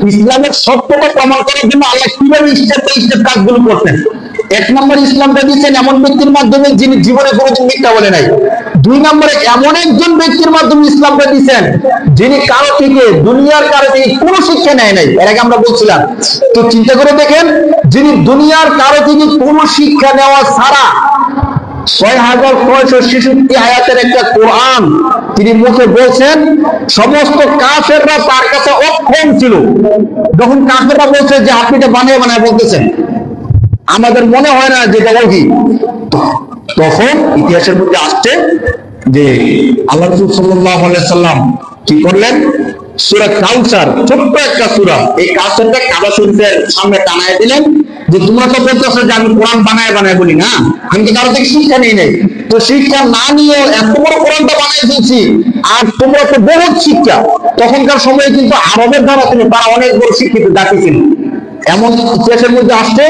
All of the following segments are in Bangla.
ইসলামের সত্যতা প্রমাণ করার জন্য আল্লাহ কিভাবে স্টেপ বাই স্টেপ কাজগুলো করতেন। এক নম্বর ইসলামটা দিচ্ছেন এমন ব্যক্তির মাধ্যমে যিনি জীবনে কোনোদিন মিথ্যা বলে নাই। দুই নম্বরে এমন একজন ব্যক্তির মাধ্যমে ইসলামটা দিচ্ছেন যিনি কারো থেকে, দুনিয়ার কারো থেকে কোনো শিক্ষা নেয় নাই। এর আগে আমরা বলছিলাম। তো চিন্তা করে দেখেন, যিনি দুনিয়ার কারো থেকে কোনো শিক্ষা নেওয়া ছাড়া ৬৬৬৬ আয়াতের একটা কোরআন তিনি মুখে বলছেন, সমস্ত কাফেররা তার কাছে অক্ষম ছিল। যখন কাফেররা বলছে যে আপনি এটা বানিয়ে বানায় বলতেছেন, আমাদের মনে হয় না যে এটা ওহী, তখন ইতিহাসের মধ্যে আসছে যে আল্লাহ রাসূল সাল্লাল্লাহু আলাইহি সাল্লাম কি করলেন, সূরা কাউসার, ছোট্ট একটা সূরা, এই কাউসারটা কাবা শরীফের সামনে টানায় দিলেন যে তোমরা তো বলতেছো যে আমি কোরআন বানায় বানায় বলি না, আমি তো কারো থেকে শিক্ষা নেই নাই, তো শিক্ষা না নিয়ে এত বড় কোরআনটা বানায় দিয়েছি, আর তোমরা তো বহুত শিক্ষা। তখনকার সময়ে কিন্তু আরবের দ্বারা ছিল, তারা অনেক বড় শিক্ষিত জাতি ছিল। এমন ইতিহাসের মধ্যে আসছে,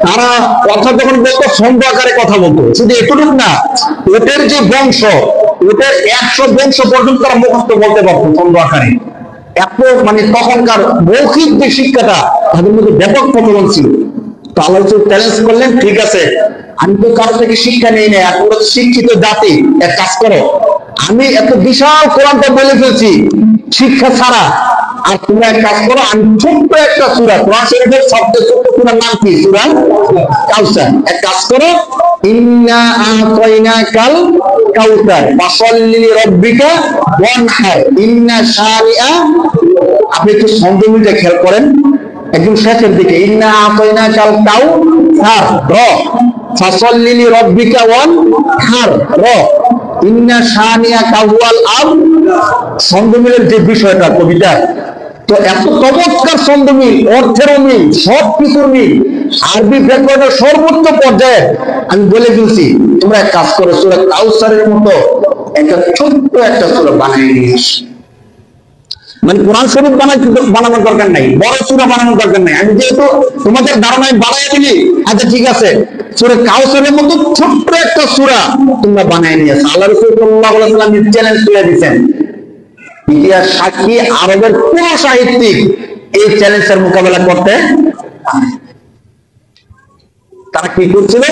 তারা কথা যখন বলতো ছন্দ আকারে কথা বলতো। শুধু এতটুকু না, ওদের যে বংশ, ওদের ১০০ বংশ পর্যন্ত তারা মুখস্থ বলতে পারতো ছন্দ আকারে। এত মানে তখনকার মৌখিক যে শিক্ষাটা তাদের মধ্যে ব্যাপক প্রচলন ছিল। তো আল্লাহ চ্যালেঞ্জ করলেন, ঠিক আছে আমি তো কারো থেকে শিক্ষা নেই না, এখন শিক্ষিত জাতি, এক কাজ করো, আমি এত বিশাল কোরআনটা বলে ফেলছি শিক্ষা ছাড়া, আর তোমরা এক কাজ করো, আমি ছোট্ট একটা সূরা, কোরআন শরীফের সবচেয়ে ছোট্ট সূরার নাম কি? সূরা কাউসার। এক কাজ করো, ইন্না আতাইনাকাল কাউসার ফাসাল্লি লিরাব্বিকা ওয়ানহার ইন্না শানিআ। আপনি একটু ছন্দমিলটা খেয়াল করেন, একদম শেষের দিকে ইন্না আতাইনাকাল কাউসার র ফাসাল্লি লিরাব্বিকা ওয়ানহার র ইন্না শানিআকা হুয়াল ছন্দমিলের যে বিষয়টা কবিতা, তো এত চমৎকার ছন্দমিল, অর্থেরও মিল, সবকিছুর মিল, আরবি ব্যাকরণের সর্বোচ্চ পর্যায়ে আমি বলে দিয়েছি। তোমরা এক কাজ করো, সূরা কাউসারের মতো একটা ছোট্ট একটা সূরা বানিয়ে নিয়ে আসো। মানে কোরআন শরীফ বানানোর দরকার নাই, বড় সূরা বানানোর দরকার নাই। আমি যেহেতু তোমাদের ধারণায় বানাই দিলি, আচ্ছা ঠিক আছে, সূরা কাউসারের মতো ছোট্ট একটা সূরা তোমরা বানায় নিয়ে আসো। আল্লাহ রাসূল সাল্লাল্লাহু আলাইহি ওয়াসাল্লাম চ্যালেঞ্জ করে দিয়েছেন। ইতিহাস সাক্ষী, আরবের কোন সাহিত্যিক এই চ্যালেঞ্জের মোকাবেলা করতে, তারা কি করছিল,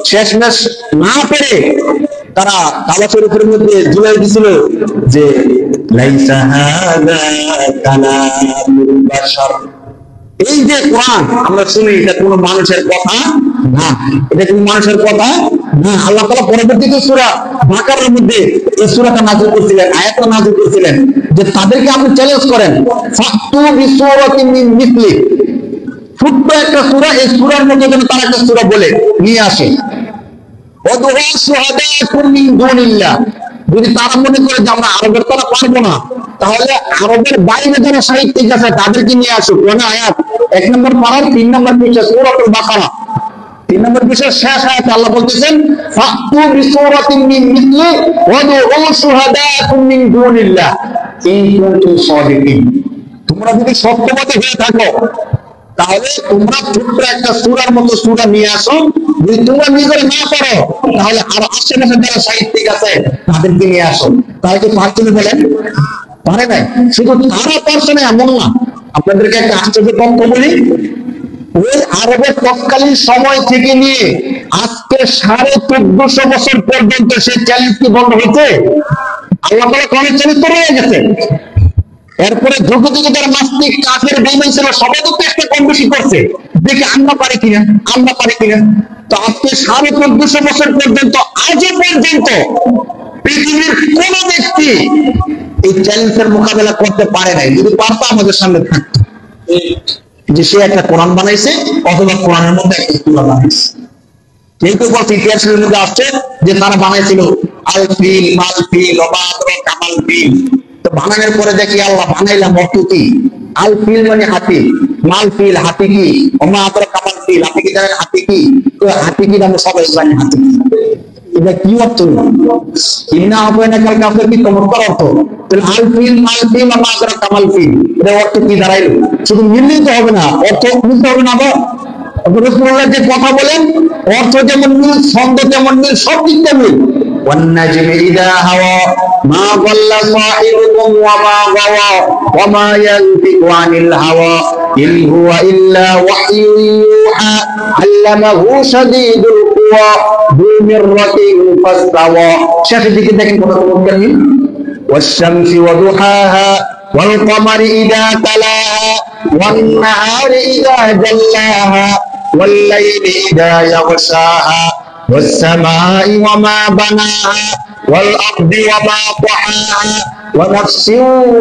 শেষমেশ না পেরে তারা কাবা শরীফের মধ্যে ঝুলাই দিছিল যে লাইসা হাযা কালামুল বাশার। এই যে কোরআন আমরা শুনি, এটা কোন মানুষের কথা না, এটা কোন মানুষের কথা না। আল্লাহ তাআলা পরবর্তীতে সূরা বাকারার মধ্যে এই সূরাটা নাযিল করেছিলেন, আয়াতটা নাযিল করেছিলেন যে তাদেরকে আপনি চ্যালেঞ্জ করেন, ফাতু বিসূরাতিন মিন মিসলি, ছোট্ট একটা সূরা, এই সূরার মধ্যে যেন তারা একটা সূরা বলে নিয়ে আসে। ওয়াদউ শুহাদাকুম মিন দুনিল্লাহ, যদি তারা মনে করে যে আমরা আরবের তারা পারবো না, তাহলে আরবের বাইরে যারা সাহিত্যিক আছে তাদেরকে নিয়ে আসুক। কোন আয়াত? ১ নম্বর পারার ৩ নম্বর পৃষ্ঠা, সূরাতুল বাকারা ৩ নম্বর পৃষ্ঠার শেষ আয়াতে আল্লাহ বলতেছেন, ফাতু বিসূরাতিন মিন মিসলি ওয়াদউ শুহাদাকুম মিন দুনিল্লাহ ইন কুনতুম সাদিকিন। তোমরা যদি সত্যবাদী হয়ে থাকো তাহলে তোমরা ছোট্ট একটা সূরার মতো সূরা নিয়ে আসো। যদি তোমরা নিজেরা না পারো তাহলে আর আশেপাশে যারা সাহিত্যিক আছে তাদেরকে নিয়ে আসো। তাহলে কি পারছেন? বলেন পারে নাই। শুধু তারা পারছে না এমন না। আপনাদেরকে একটা আশ্চর্য তথ্য বলি, ওই আরবের তৎকালীন সময় থেকে নিয়ে আজকে ১৪৫০ বছর পর্যন্ত সেই চ্যালেঞ্জ কি বন্ধ হয়েছে? আল্লাহ তাআলা কোরআনে চ্যালেঞ্জ করে গেছে। এরপরে যুগ যুগে যারা নাস্তিক, কাফের, বেঈমান ছিল সবাই তো চেষ্টা কম বেশি করছে, দেখি আমরা পারি কিনা, আমরা পারি কিনা। তো আজকে ১৪৫০ বছর পর্যন্ত, আজও পর্যন্ত পৃথিবীর কোন ব্যক্তি এই চ্যালেঞ্জের মোকাবেলা করতে পারে নাই। যদি পারতো আমাদের সামনে থাকতো যে সে একটা কোরআন বানাইছে অথবা কোরআনের মধ্যে একটা সূরা বানাইছে। কেউ কেউ বলছে, ইতিহাসের মধ্যে আসছে যে তারা বানাইছিল আল ফিল, মাল ফিল, ওয়াবাদর কামাল ফিল। তো বানানোর পরে দেখি আল্লাহ বানাইলাম অর্থ কি? আল ফিল মানে হাতি, মাল ফিল হাতি কি, ওয়াবাদর কামাল ফিল হাতি কি, জানেন হাতি কি? তো হাতি কি আমরা সবাই জানি হাতি কি। এটা কি অর্থ? ইন্না আতাইনাকাল কাউসার কি চমৎকার অর্থ। তাহলে আল ফিল, মাল ফিল, ওয়াবাদর কামাল ফিল, এটা অর্থ কি দাঁড়াইলো? শুধু মিললেই তো হবে না, অর্থ বুঝতে হবে না। আবার রাসূলুল্লাহ যে কথা বলেন, অর্থ যেমন মিল, ছন্দ যেমন মিল, সব দিকটা মিল। والنجم إذا هوى ما ضل صاحبكم وما غوى وما ينطق عن الهوى إن هو إلا وحي يوحى علمه شديد القوى ذو مرة فاستوى شيخ দিকে দেখেন কত মুমকিন والشمس وضحاها والقمر إذا تلاها والنهار إذا جلاها والليل إذا يغشاها والسماء وما بناها والأرض وما طحاها ونفس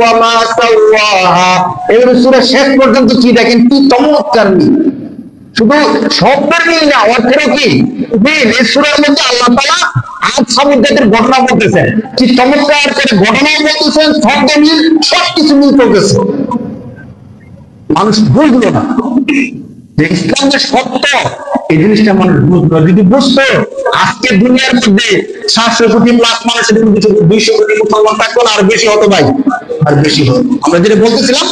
وما سواها এর সূরা শেষ পর্যন্ত কি দেখেন কি চমৎকার শুধু শব্দের মিল না অর্থেরও কি মিল এই সূরার মধ্যে আল্লাহ তাআলা আজ সমুদ্রের ঘটনা বলতেছেন কি চমৎকার করে ঘটনা বলতেছেন শব্দ মিল সবকিছু মিল করতেছে মানুষ বুঝলো না যে ইসলাম যে সত্য এই জিনিসটা মানুষ বুঝলো যদি বুঝতো আজকে দুনিয়ার মধ্যে 700 কোটি প্লাস মানুষের 200 কোটি মুসলমান থাকতো আর বেশি হতো ভাই আর বেশি হতো আমরা যেটা বলতেছিলাম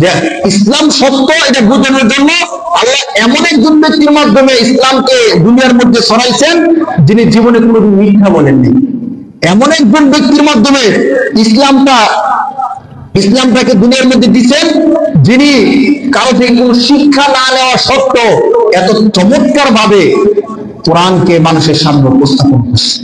যে ইসলাম সত্য এটা বোঝানোর জন্য আল্লাহ এমন একজন ব্যক্তির মাধ্যমে ইসলামকে দুনিয়ার মধ্যে ছড়াইছেন যিনি জীবনে কোনোদিন মিথ্যা বলেননি এমন একজন ব্যক্তির মাধ্যমে ইসলামটাকে দুনিয়ার মধ্যে দিচ্ছেন যিনি কারো থেকে কোনো শিক্ষা না নেওয়া সত্ত্বেও এত চমৎকার ভাবে কোরআনকে মানুষের সামনে উপস্থাপন করছে